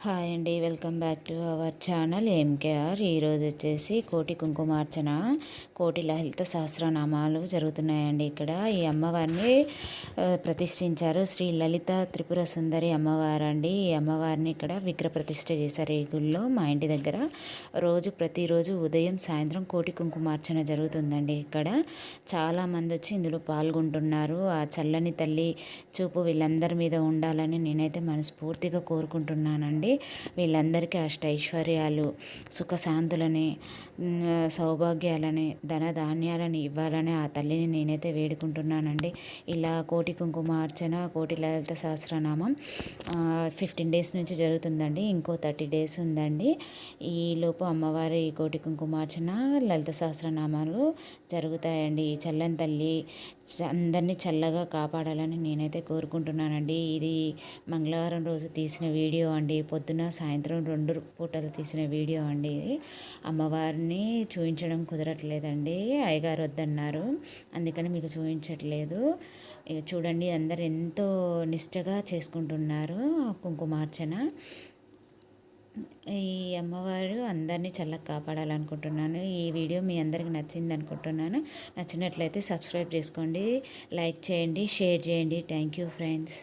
Hi అండి, welcome back to our channel MKR. ఈరోజు వచ్చేసి కోటి కుంకుమార్చన, కోటి లలిత సహస్రనామాలు జరుగుతున్నాయండి. ఇక్కడ ఈ అమ్మవారిని ప్రతిష్ఠించారు. శ్రీ లలిత త్రిపుర సుందరి అమ్మవారు అండి. ఈ అమ్మవారిని ఇక్కడ విగ్రహ ప్రతిష్ఠ చేశారు ఈ గుళ్ళో. మా ఇంటి దగ్గర ప్రతిరోజు ఉదయం సాయంత్రం కోటి కుంకుమార్చన జరుగుతుందండి. ఇక్కడ చాలామంది వచ్చి ఇందులో పాల్గొంటున్నారు. ఆ చల్లని తల్లి చూపు వీళ్ళందరి మీద ఉండాలని నేనైతే మనస్ఫూర్తిగా కోరుకుంటున్నానండి. వీళ్ళందరికీ అష్టైశ్వర్యాలు, సుఖశాంతులని, సౌభాగ్యాలని, ధన ధాన్యాలని ఇవ్వాలని ఆ తల్లిని నేనైతే వేడుకుంటున్నానండి. ఇలా కోటి కుంకుమార్చన, కోటి లలిత సహస్రనామం 15 డేస్ నుంచి జరుగుతుందండి. ఇంకో 30 డేస్ ఉందండి. ఈలోపు అమ్మవారి కోటి కుంకుమార్చన, లలిత సహస్రనామాలు జరుగుతాయండి. ఈ చల్లని తల్లి అందరినీ చల్లగా కాపాడాలని నేనైతే కోరుకుంటున్నానండి. ఇది మంగళవారం రోజు తీసిన వీడియో అండి. పొద్దున సాయంత్రం 2 పూటలు తీసిన వీడియో అండి. ఇది అమ్మవారిని చూపించడం కుదరట్లేదండి, అయ్యగారు వద్దన్నారు, అందుకని మీకు చూపించట్లేదు. చూడండి, అందరు ఎంతో నిష్టగా చేసుకుంటున్నారు కుంకుమార్చన. ఈ అమ్మవారు అందరినీ చల్లగా కాపాడాలనుకుంటున్నాను. ఈ వీడియో మీ అందరికి నచ్చింది అనుకుంటున్నాను. నచ్చినట్లయితే సబ్స్క్రైబ్ చేసుకోండి, లైక్ చేయండి, షేర్ చేయండి. Thank you friends.